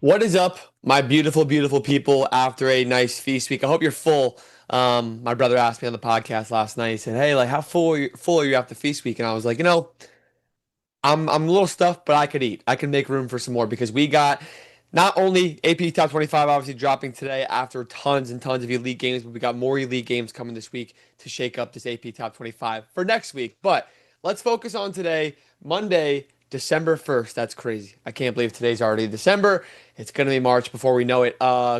What is up, my beautiful, beautiful people after a nice feast week? I hope you're full. My brother asked me on the podcast last night. He said, "Hey, like, how full are you after feast week?" And I was like, I'm a little stuffed, but I could eat. I can make room for some more because we got not only AP Top 25 obviously dropping today after tons and tons of elite games, but we got more elite games coming this week to shake up this AP Top 25 for next week. But let's focus on today, Monday, December 1st. That's crazy. I can't believe today's already December. It's going to be March before we know it.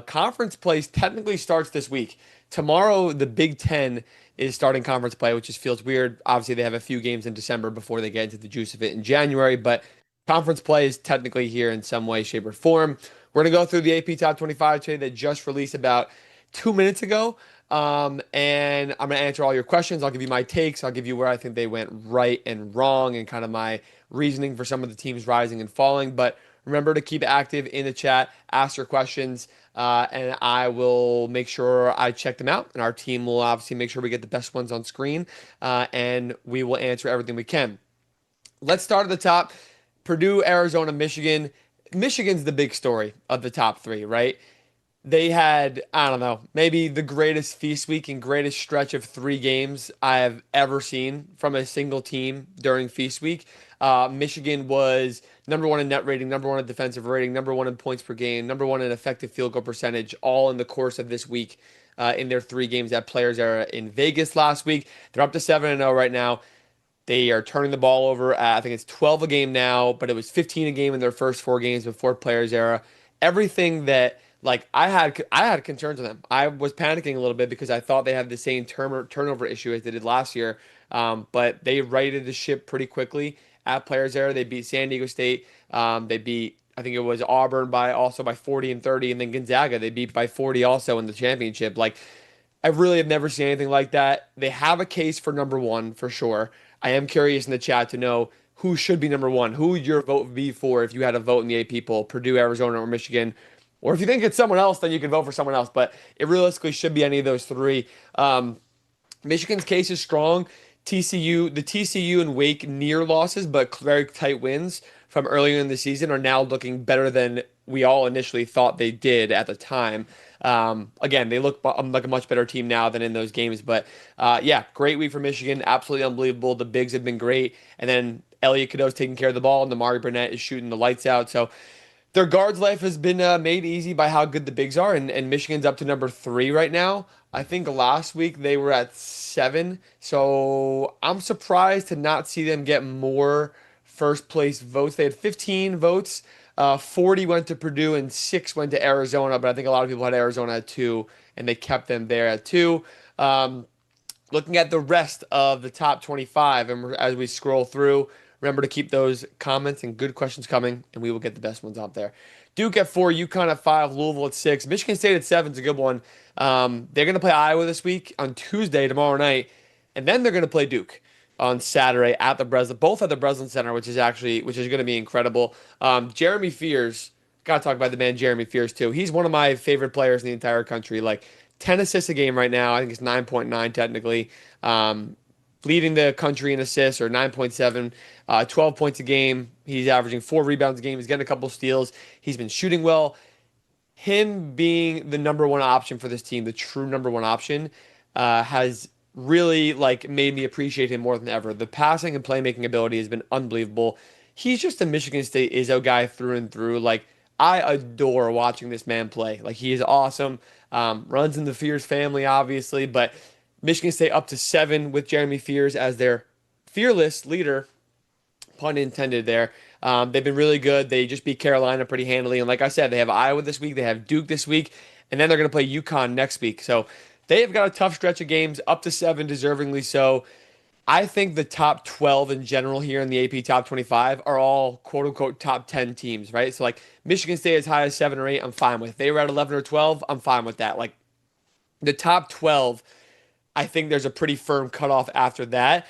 Conference play technically starts this week. Tomorrow, the Big Ten is starting conference play, which just feels weird. Obviously, they have a few games in December before they get into the juice of it in January, but conference play is technically here in some way, shape, or form. We're going to go through the AP Top 25 today that just released about 2 minutes ago. And I'm going to answer all your questions. I'll give you my takes. I'll give you where I think they went right and wrong and kind of my reasoning for some of the teams rising and falling. But remember to keep it active in the chat, ask your questions, and I will make sure I check them out. And our team will obviously make sure we get the best ones on screen, and we will answer everything we can. Let's start at the top. Purdue, Arizona, Michigan. Michigan's the big story of the top three, right? They had, I don't know, maybe the greatest feast week and greatest stretch of three games I have ever seen from a single team during feast week. Michigan was number one in net rating, number one in defensive rating, number one in points per game, number one in effective field goal percentage, all in the course of this week in their three games at Players Era in Vegas last week. They're up to 7-0 right now. They are turning the ball over at, I think it's 12 a game now, but it was 15 a game in their first four games before Players Era. Everything that like I had concerns with them. I was panicking a little bit because I thought they had the same turnover issue as they did last year. But they righted the ship pretty quickly at Players Era. They beat San Diego State. They beat I think it was Auburn by 40 and 30, and then Gonzaga they beat by 40 also in the championship. Like I really have never seen anything like that. They have a case for number one for sure. I am curious in the chat to know who should be number one. Who would your vote be for if you had a vote in the AP poll? Purdue, Arizona, or Michigan? Or if you think it's someone else, then you can vote for someone else. But it realistically should be any of those three. Michigan's case is strong. The TCU and Wake near losses, but very tight wins from earlier in the season are now looking better than we all initially thought they did at the time. Again, they look like a much better team now than in those games. But yeah, great week for Michigan. Absolutely unbelievable. The bigs have been great. And then Elliot Cadeau's taking care of the ball, and Damari Burnett is shooting the lights out. So their guards' life has been made easy by how good the bigs are, and Michigan's up to number three right now. I think last week they were at seven, so I'm surprised to not see them get more first place votes. They had 15 votes, 40 went to Purdue, and six went to Arizona, but I think a lot of people had Arizona at two, and they kept them there at two. Looking at the rest of the top 25, and as we scroll through, remember to keep those comments and good questions coming, and we will get the best ones out there. Duke at four, UConn at five, Louisville at six, Michigan State at seven is a good one. They're going to play Iowa this week on Tuesday, tomorrow night, and then they're going to play Duke on Saturday at the Breslin, both at the Breslin Center, which is going to be incredible. Jeremy Fears, got to talk about the man Jeremy Fears too. He's one of my favorite players in the entire country. Like 10 assists a game right now. I think it's 9.9 technically. Leading the country in assists or 9.7, 12 points a game. He's averaging 4 rebounds a game. He's getting a couple steals. He's been shooting well. Him being the number one option for this team, the true number one option, has really like made me appreciate him more than ever. The passing and playmaking ability has been unbelievable. He's just a Michigan State Izzo guy through and through. Like I adore watching this man play. Like he is awesome. Runs in the Fears family, obviously, but Michigan State up to seven with Jeremy Fears as their fearless leader, pun intended there. They've been really good. They just beat Carolina pretty handily. And like I said, they have Iowa this week. They have Duke this week. And then they're going to play UConn next week. So they have got a tough stretch of games, up to seven, deservingly so. I think the top 12 in general here in the AP top 25 are all quote unquote top 10 teams, right? So like Michigan State as high as 7 or 8, I'm fine with. If they were at 11 or 12, I'm fine with that. Like the top 12, I think there's a pretty firm cutoff after that.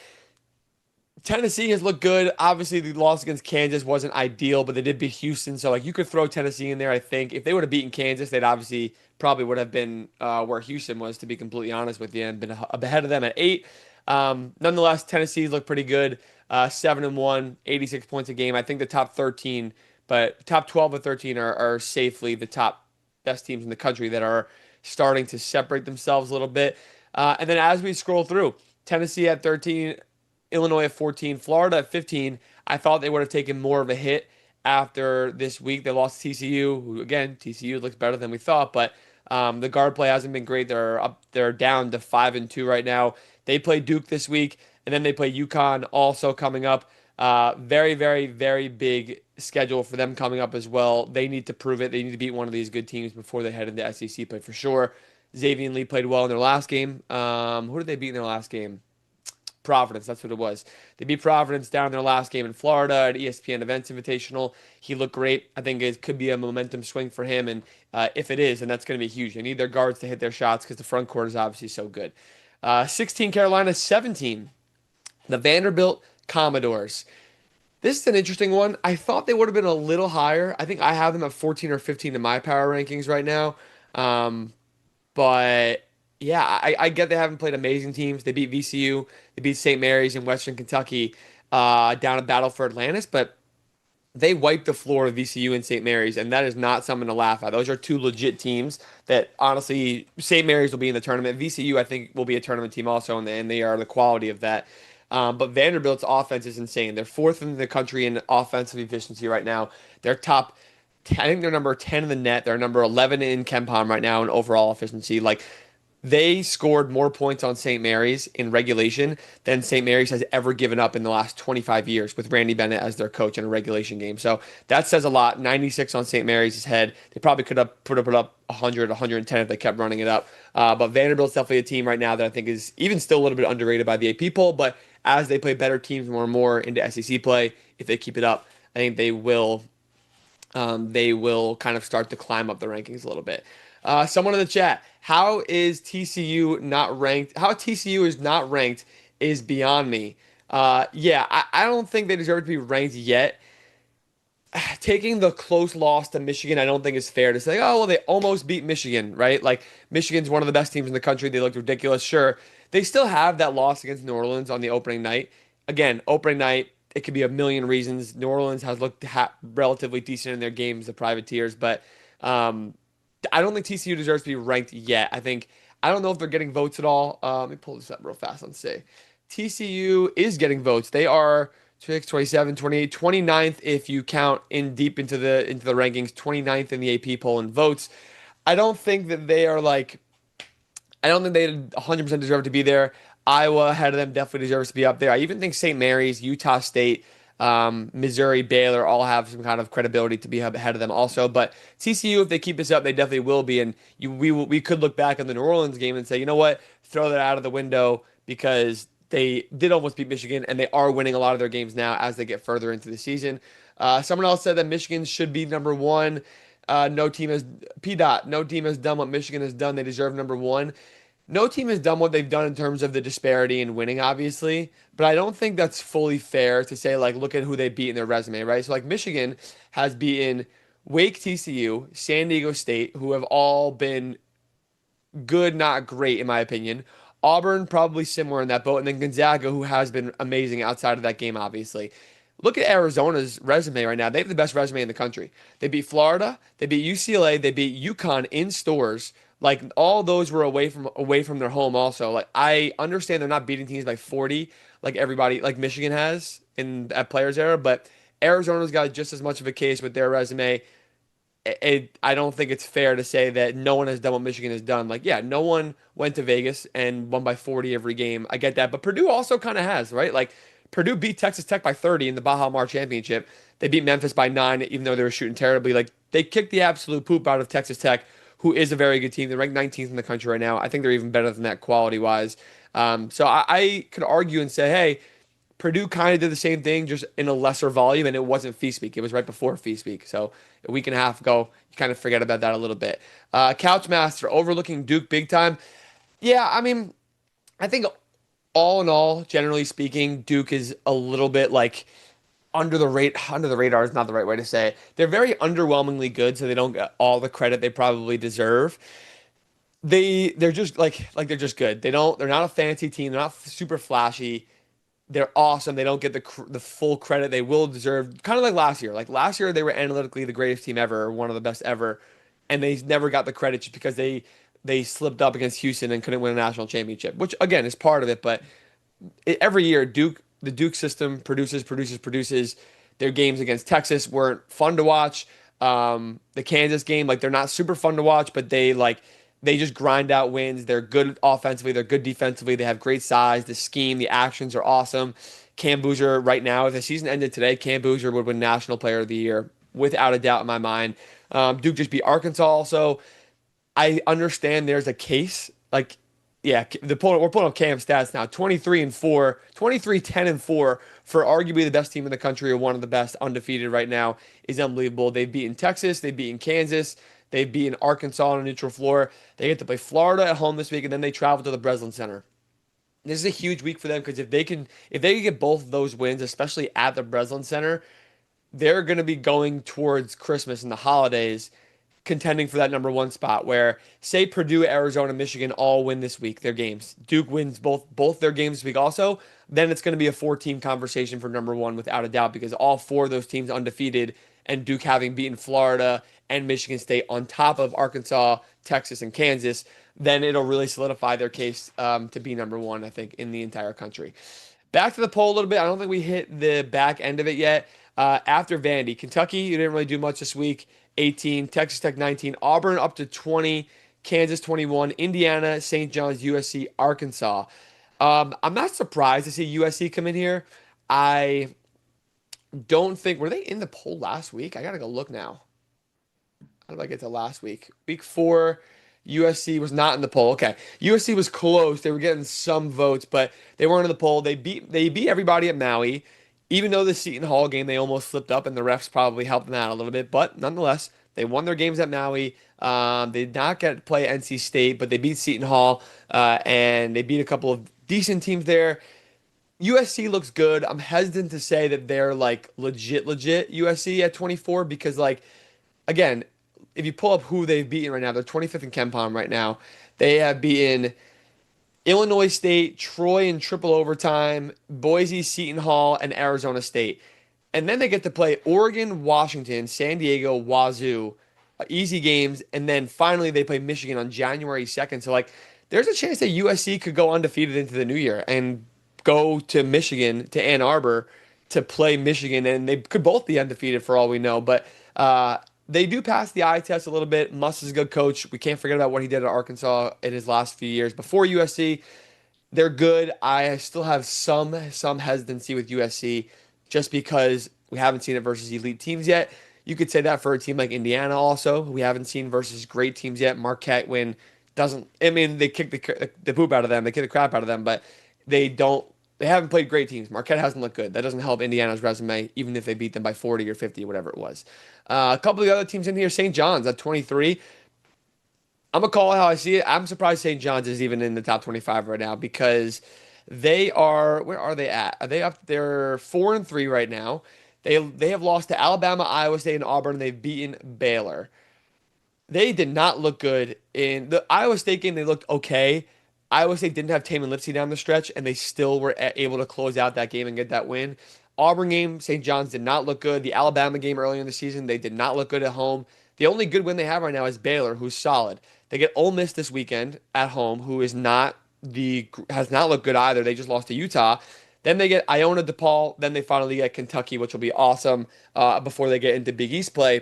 Tennessee has looked good. Obviously, the loss against Kansas wasn't ideal, but they did beat Houston. So, like, you could throw Tennessee in there, I think. If they would have beaten Kansas, they'd obviously probably would have been where Houston was, to be completely honest with you, and been ahead of them at 8. Nonetheless, Tennessee looked pretty good. 7-1, 86 points a game. I think the top 13 but top 12 or 13 are safely the top best teams in the country that are starting to separate themselves a little bit. And then as we scroll through, Tennessee at 13, Illinois at 14, Florida at 15. I thought they would have taken more of a hit after this week. They lost to TCU, who again, TCU looks better than we thought, but the guard play hasn't been great. They're down to 5-2 right now. They play Duke this week, and then they play UConn also coming up. Very, very, very big schedule for them coming up as well. They need to prove it. They need to beat one of these good teams before they head into SEC play for sure. Xavier Lee played well in their last game. Who did they beat in their last game? Providence, that's what it was. They beat Providence down in their last game in Florida at ESPN Events Invitational. He looked great. I think it could be a momentum swing for him, and if it is, then that's going to be huge. They need their guards to hit their shots because the front court is obviously so good. 16 Carolina, 17. The Vanderbilt Commodores. This is an interesting one. I thought they would have been a little higher. I think I have them at 14 or 15 in my power rankings right now. But yeah, I get they haven't played amazing teams. They beat VCU, they beat St. Mary's in Western Kentucky down at Battle for Atlantis, but they wiped the floor of VCU and St. Mary's, and that is not something to laugh at. Those are two legit teams that honestly, St. Mary's will be in the tournament. VCU, I think, will be a tournament team also, and they are the quality of that. But Vanderbilt's offense is insane. They're fourth in the country in offensive efficiency right now. They're top 10, I think they're number 10 in the net. They're number 11 in KenPom right now in overall efficiency. Like they scored more points on St. Mary's in regulation than St. Mary's has ever given up in the last 25 years with Randy Bennett as their coach in a regulation game. So that says a lot. 96 on St. Mary's head. They probably could have put up 100, 110 if they kept running it up. But Vanderbilt's definitely a team right now that I think is even still a little bit underrated by the AP poll. But as they play better teams more and more into SEC play, if they keep it up, I think they will kind of start to climb up the rankings a little bit. Someone in the chat, how is TCU not ranked? How TCU is not ranked is beyond me. Yeah, I don't think they deserve to be ranked yet. Taking the close loss to Michigan, I don't think is fair to say, oh, well, they almost beat Michigan, right? Like, Michigan's one of the best teams in the country. They looked ridiculous. Sure, they still have that loss against New Orleans on the opening night. Again, opening night, it could be a million reasons. New Orleans has looked relatively decent in their games, the privateers, but I don't think TCU deserves to be ranked yet. I don't know if they're getting votes at all. Let me pull this up real fast and see. TCU is getting votes. They are 26, 27, 28, 29th if you count in deep into the rankings, 29th in the AP poll in votes. I don't think that they are like I don't think they 100% deserve to be there. Iowa ahead of them definitely deserves to be up there. I even think St. Mary's, Utah State, Missouri, Baylor all have some kind of credibility to be ahead of them also. But TCU, if they keep this up, they definitely will be. And we could look back on the New Orleans game and say, you know what, throw that out of the window because they did almost beat Michigan and they are winning a lot of their games now as they get further into the season. Someone else said that Michigan should be number one. No team has P dot. No team has done what Michigan has done. They deserve number one. No team has done what they've done in terms of the disparity in winning, obviously, but I don't think that's fully fair to say, like, look at who they beat in their resume, right? So, like, Michigan has beaten Wake, TCU, San Diego State, who have all been good, not great, in my opinion. Auburn, probably similar in that boat, and then Gonzaga, who has been amazing outside of that game, obviously. Look at Arizona's resume right now. They have the best resume in the country. They beat Florida, they beat UCLA, they beat UConn in stores. Like all those were away from their home also. Like I understand they're not beating teams by 40 like everybody like Michigan has in at players era, but Arizona's got just as much of a case with their resume. I don't think it's fair to say that no one has done what Michigan has done. Like, yeah, no one went to Vegas and won by 40 every game. I get that. But Purdue also kind of has, right? Like, Purdue beat Texas Tech by 30 in the Baja Mar Championship. They beat Memphis by 9, even though they were shooting terribly. Like, they kicked the absolute poop out of Texas Tech, who is a very good team. They're ranked 19th in the country right now. I think they're even better than that quality-wise. So I could argue and say, hey, Purdue kind of did the same thing, just in a lesser volume, and it wasn't Feast Week. It was right before Feast Week. So a week and a half ago, you kind of forget about that a little bit. Couchmaster, overlooking Duke big time. Yeah, I mean, I think all in all, generally speaking, Duke is a little bit like under the radar is not the right way to say it. They're very underwhelmingly good, so they don't get all the credit they probably deserve. They're just like they're just good. They're not a fancy team. They're not super flashy. They're awesome. They don't get the full credit they will deserve. Kind of like last year. Like last year, they were analytically the greatest team ever, or one of the best ever, and they never got the credit just because they slipped up against Houston and couldn't win a national championship, which again is part of it. But every year, the Duke system produces. Their games against Texas weren't fun to watch. The Kansas game, like they're not super fun to watch, but they just grind out wins. They're good offensively, they're good defensively. They have great size. The scheme, the actions are awesome. Cam Boozer right now, if the season ended today, Cam Boozer would win National Player of the Year without a doubt in my mind. Duke just beat Arkansas also. I understand there's a case. Like, yeah, we're pulling up Cam stats now. 23 and 4, 23, 10 and 4 for arguably the best team in the country or one of the best undefeated right now is unbelievable. They've beaten Texas, they've beaten Kansas, they've beaten Arkansas on a neutral floor. They get to play Florida at home this week, and then they travel to the Breslin Center. This is a huge week for them because if they can get both of those wins, especially at the Breslin Center, they're going to be going towards Christmas and the holidays contending for that number one spot where say Purdue, Arizona, Michigan all win this week, their games. Duke wins both their games this week also, then it's going to be a four-team conversation for number one without a doubt because all four of those teams undefeated and Duke having beaten Florida and Michigan State on top of Arkansas, Texas, and Kansas, then it'll really solidify their case to be number one, I think, in the entire country. Back to the poll a little bit. I don't think we hit the back end of it yet. After Vandy, Kentucky, you didn't really do much this week. 18, Texas Tech 19, Auburn up to 20, Kansas 21, Indiana, St. John's, USC, Arkansas. I'm not surprised to see USC come in here. I don't think, were they in the poll last week? I gotta go look now. How did I get to last week? Week 4, USC was not in the poll. Okay, USC was close. They were getting some votes, but they weren't in the poll. They beat everybody at Maui. Even though the Seton Hall game they almost slipped up, and the refs probably helped them out a little bit, but nonetheless, they won their games at Maui. They did not get to play NC State, but they beat Seton Hall, and they beat a couple of decent teams there. USC looks good. I'm hesitant to say that they're like legit USC at 24 because like again, if you pull up who they've beaten right now, they're 25th in KenPom right now. They have beaten Illinois State, Troy in triple overtime, Boise, Seton Hall, and Arizona State. And then they get to play Oregon, Washington, San Diego, Wazoo, easy games. And then finally they play Michigan on January 2nd. So, like, there's a chance that USC could go undefeated into the new year and go to Michigan, to Ann Arbor, to play Michigan. And they could both be undefeated for all we know. But they do pass the eye test a little bit. Muss is a good coach. We can't forget about what he did at Arkansas in his last few years before USC. They're good. I still have some hesitancy with USC just because we haven't seen it versus elite teams yet. You could say that for a team like Indiana also, who we haven't seen versus great teams yet. Marquette win doesn't. I mean, they kick the poop out of them. They kick the crap out of them, but they don't. They haven't played great teams. Marquette hasn't looked good. That doesn't help Indiana's resume, even if they beat them by 40 or 50 or whatever it was. A couple of the other teams in here, St. John's at 23. I'm gonna call it how I see it. I'm surprised St. John's is even in the top 25 right now because they are. Where are they at? Are they up? They're 4-3 right now. They have lost to Alabama, Iowa State, and Auburn. They've beaten Baylor. They did not look good in the Iowa State game. They looked okay. Iowa State didn't have Taman Lipsey down the stretch, and they still were able to close out that game and get that win. Auburn game, St. John's did not look good. The Alabama game earlier in the season, they did not look good at home. The only good win they have right now is Baylor, who's solid. They get Ole Miss this weekend at home, who has not looked good either. They just lost to Utah. Then they get Iona DePaul. Then they finally get Kentucky, which will be awesome before they get into Big East play.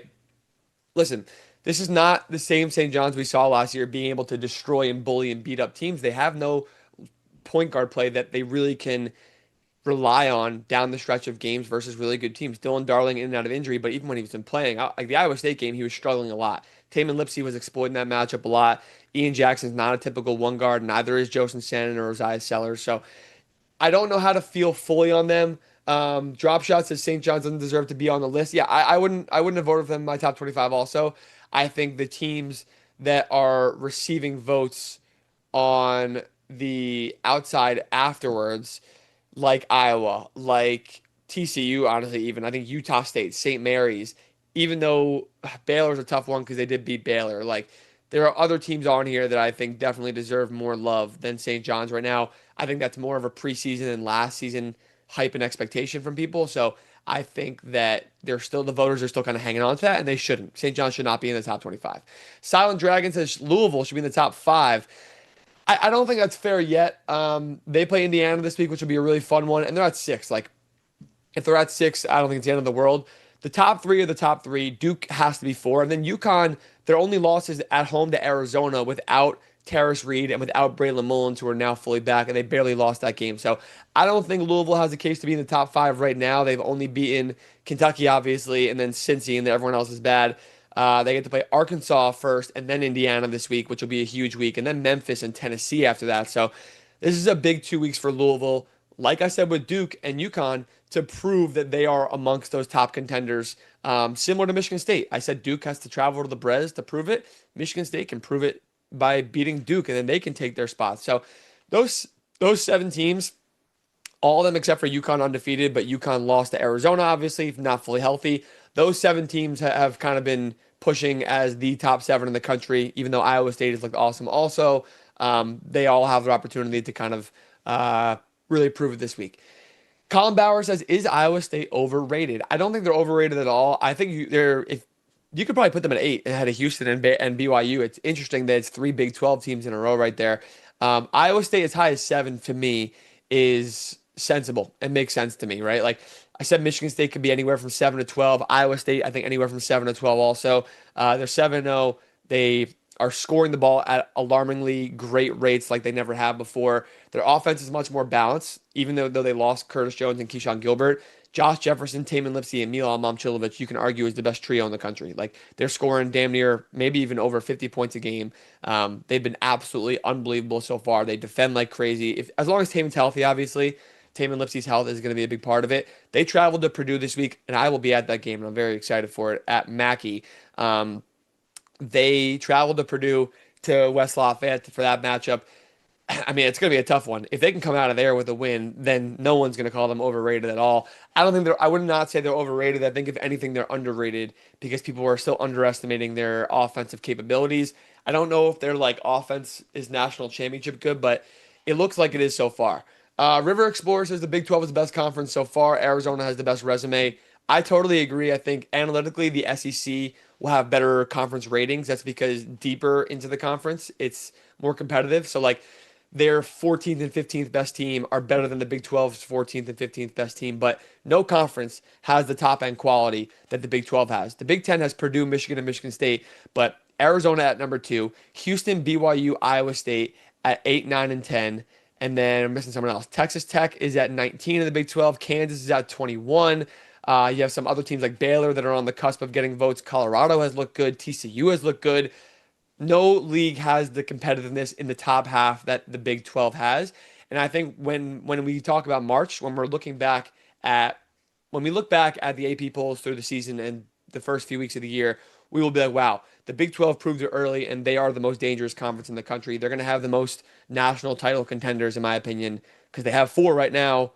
Listen, this is not the same St. John's we saw last year, being able to destroy and bully and beat up teams. They have no point guard play that they really can rely on down the stretch of games versus really good teams. Dylan Darling in and out of injury, but even when he was been playing, like the Iowa State game, he was struggling a lot. Taman Lipsey was exploiting that matchup a lot. Ian Jackson's not a typical one guard, neither is Joseph Shannon or Isaiah Sellers. So I don't know how to feel fully on them. Drop shots says St. John's doesn't deserve to be on the list. Yeah, I wouldn't have voted for them in my top 25 also. I think the teams that are receiving votes on the outside afterwards, like Iowa, like TCU, honestly, even I think Utah State, St. Mary's, even though Baylor's a tough one because they did beat Baylor, like there are other teams on here that I think definitely deserve more love than St. John's right now. I think that's more of a preseason and last season hype and expectation from people. So I think that the voters are still kind of hanging on to that, and they shouldn't. St. John should not be in the top 25. Silent Dragon says Louisville should be in the top five. I don't think that's fair yet. They play Indiana this week, which will be a really fun one, and they're at six. Like, if they're at six, I don't think it's the end of the world. The top three are the top three. Duke has to be four. And then UConn, their only losses at home to Arizona without Terrace Reed and without Braylon Mullins, who are now fully back, and they barely lost that game. So I don't think Louisville has a case to be in the top five right now. They've only beaten Kentucky, obviously, and then Cincy, and then everyone else is bad. They get to play Arkansas first and then Indiana this week, which will be a huge week, and then Memphis and Tennessee after that. So this is a big 2 weeks for Louisville. Like I said with Duke and UConn, to prove that they are amongst those top contenders, similar to Michigan State. I said Duke has to travel to the Brez to prove it. Michigan State can prove it by beating Duke, and then they can take their spots. So those seven teams, all of them except for UConn undefeated, but UConn lost to Arizona, obviously, not fully healthy. Those seven teams have kind of been pushing as the top seven in the country, even though Iowa State has looked awesome also. They all have their opportunity to kind of really prove it this week. Colin Bauer says, "Is Iowa State overrated?" I don't think they're overrated at all. I think they're if you could probably put them at 8 ahead of Houston and BYU. It's interesting that it's three Big 12 teams in a row right there. Iowa State as high as 7 to me is sensible and makes sense to me, right? Like I said, Michigan State could be anywhere from 7 to 12. Iowa State, I think, anywhere from 7 to 12 also. They're 7-0. They are scoring the ball at alarmingly great rates like they never have before. Their offense is much more balanced, even though they lost Curtis Jones and Keyshawn Gilbert. Josh Jefferson, Tamin Lipsey, and Milan Momcilovic, you can argue is the best trio in the country. Like they're scoring damn near, maybe even over 50 points a game. They've been absolutely unbelievable so far. They defend like crazy. As long as Tamin's healthy, obviously, Tamin Lipsey's health is going to be a big part of it. They traveled to Purdue this week, and I will be at that game, and I'm very excited for it at Mackey. They traveled to Purdue to West Lafayette for that matchup. I mean, it's going to be a tough one. If they can come out of there with a win, then no one's going to call them overrated at all. I would not say they're overrated. I think if anything, they're underrated because people are still underestimating their offensive capabilities. I don't know if their like offense is national championship good, but it looks like it is so far. River Explorer says the Big 12 is the best conference so far. Arizona has the best resume. I totally agree. I think analytically, the SEC will have better conference ratings. That's because deeper into the conference, it's more competitive. So like their 14th and 15th best team are better than the Big 12's 14th and 15th best team, but no conference has the top end quality that the Big 12 has. The Big 10 has Purdue, Michigan, and Michigan State, but Arizona at number 2, Houston, BYU, Iowa State at 8, 9, and 10. And then I'm missing someone else. Texas Tech is at 19 in the Big 12. Kansas is at 21. You have some other teams like Baylor that are on the cusp of getting votes. Colorado has looked good. TCU has looked good. No league has the competitiveness in the top half that the Big 12 has. And I think when we talk about March, when we look back at the AP polls through the season and the first few weeks of the year, we will be like, wow, the Big 12 proved it early, and they are the most dangerous conference in the country. They're going to have the most national title contenders, in my opinion, because they have 4 right now.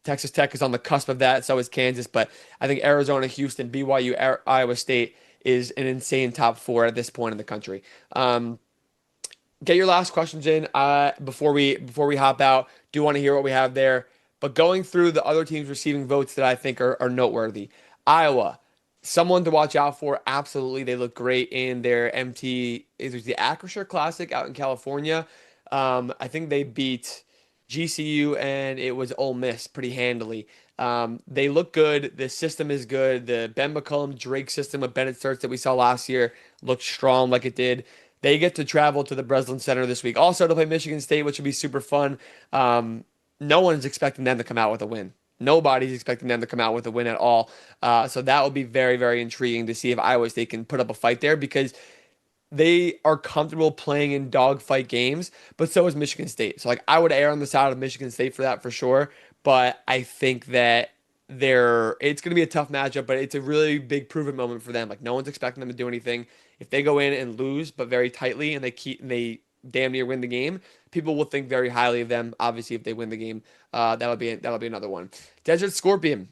Texas Tech is on the cusp of that. So is Kansas. But I think Arizona, Houston, BYU, Iowa State is an insane top 4 at this point in the country. Get your last questions in before we hop out. Do want to hear what we have there. But going through the other teams receiving votes that I think are noteworthy. Iowa, someone to watch out for. Absolutely. They look great in their it was the Acrisure Classic out in California. I think they beat GCU and it was Ole Miss pretty handily. They look good. The system is good. The Ben McCullum Drake system with Bennett Sturts that we saw last year looked strong like it did. They get to travel to the Breslin Center this week also to play Michigan State, which would be super fun. No one's expecting them to come out with a win. Nobody's expecting them to come out with a win at all. So that will be very, very intriguing to see if Iowa State can put up a fight there because they are comfortable playing in dogfight games, but so is Michigan State. So like I would err on the side of Michigan State for that for sure. But I think that it's going to be a tough matchup, but it's a really big proven moment for them. Like no one's expecting them to do anything. If they go in and lose, but very tightly, and they damn near win the game, people will think very highly of them. Obviously, if they win the game, that'll be another one. Desert Scorpion,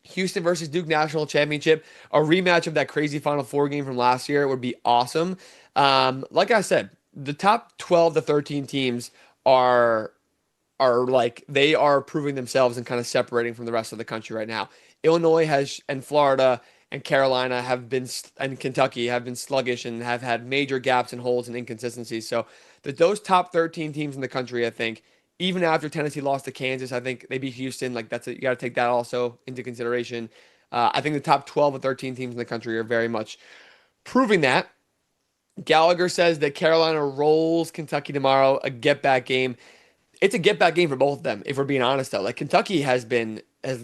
Houston versus Duke National Championship, a rematch of that crazy Final Four game from last year. It would be awesome. Like I said, the top 12 to 13 teams are are like they are proving themselves and kind of separating from the rest of the country right now. Illinois has and Florida and Carolina have been and Kentucky have been sluggish and have had major gaps and holes and inconsistencies. So those top 13 teams in the country, I think, even after Tennessee lost to Kansas, I think they beat Houston. Like you got to take that also into consideration. I think the top 12 or 13 teams in the country are very much proving that. Gallagher says that Carolina rolls Kentucky tomorrow, a get back game. It's a get back game for both of them, if we're being honest though. Like Kentucky has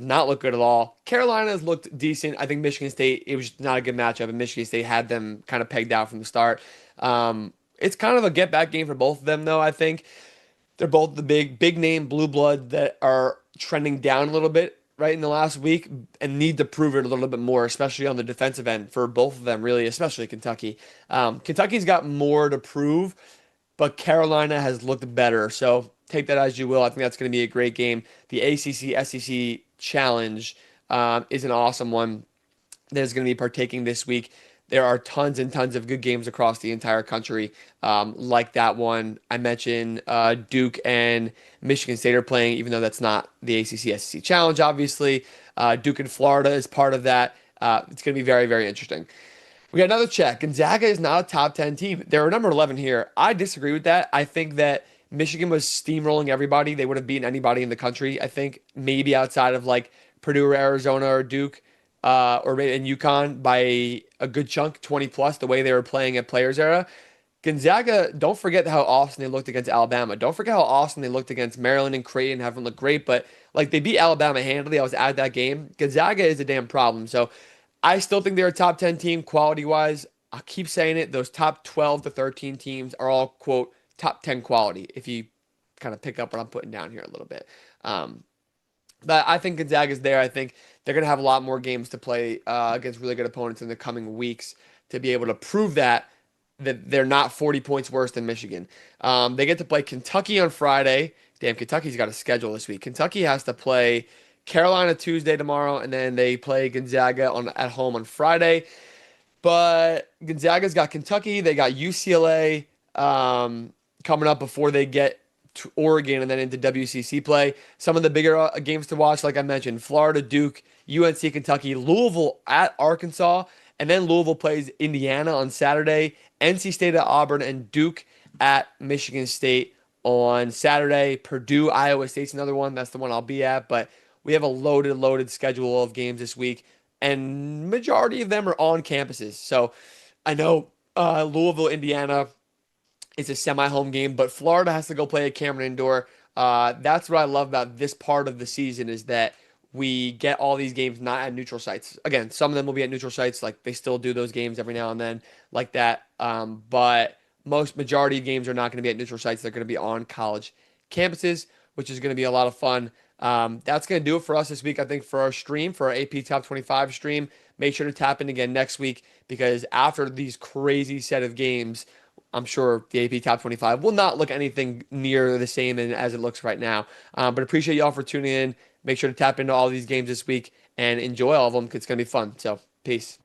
not looked good at all. Carolina has looked decent. I think Michigan State, it was not a good matchup, and Michigan State had them kind of pegged out from the start. It's kind of a get back game for both of them though, I think. They're both the big name blue blood that are trending down a little bit right in the last week and need to prove it a little bit more, especially on the defensive end for both of them, really, especially Kentucky. Kentucky's got more to prove, but Carolina has looked better. So take that as you will. I think that's going to be a great game. The ACC SEC Challenge is an awesome one that is going to be partaking this week. There are tons and tons of good games across the entire country, like that one I mentioned. Duke and Michigan State are playing, even though that's not the ACC SEC Challenge, obviously. Duke and Florida is part of that. It's going to be very, very interesting. We got another check. Gonzaga is not a top 10 team. They're number 11 here. I disagree with that. I think that Michigan was steamrolling everybody. They would have beaten anybody in the country. I think maybe outside of like Purdue or Arizona or Duke or maybe in UConn by a good chunk, 20 plus, the way they were playing at Players Era. Gonzaga, don't forget how awesome they looked against Alabama. Don't forget how awesome they looked against Maryland and Creighton. Haven't looked great, but like they beat Alabama handily. I was at that game. Gonzaga is a damn problem. So I still think they're a top 10 team quality wise. I'll keep saying it. Those top 12 to 13 teams are all, quote, top 10 quality, if you kind of pick up what I'm putting down here a little bit. But I think Gonzaga's there. I think they're going to have a lot more games to play against really good opponents in the coming weeks to be able to prove that they're not 40 points worse than Michigan. They get to play Kentucky on Friday. Damn, Kentucky's got a schedule this week. Kentucky has to play Carolina Tuesday tomorrow, and then they play Gonzaga at home on Friday. But Gonzaga's got Kentucky. They got UCLA coming up before they get to Oregon and then into WCC play. Some of the bigger games to watch, like I mentioned, Florida, Duke, UNC, Kentucky, Louisville at Arkansas, and then Louisville plays Indiana on Saturday, NC State at Auburn, and Duke at Michigan State on Saturday. Purdue, Iowa State's another one. That's the one I'll be at, but we have a loaded schedule of games this week, and majority of them are on campuses. So I know Louisville, Indiana is a semi-home game, but Florida has to go play at Cameron Indoor. That's what I love about this part of the season is that we get all these games not at neutral sites. Again, some of them will be at neutral sites, like they still do those games every now and then like that. But majority of games are not going to be at neutral sites. They're going to be on college campuses, which is going to be a lot of fun. That's going to do it for us this week, I think, for our stream, for our AP Top 25 stream. Make sure to tap in again next week because after these crazy set of games, I'm sure the AP Top 25 will not look anything near the same as it looks right now. But appreciate y'all for tuning in. Make sure to tap into all these games this week and enjoy all of them because it's going to be fun. So, peace.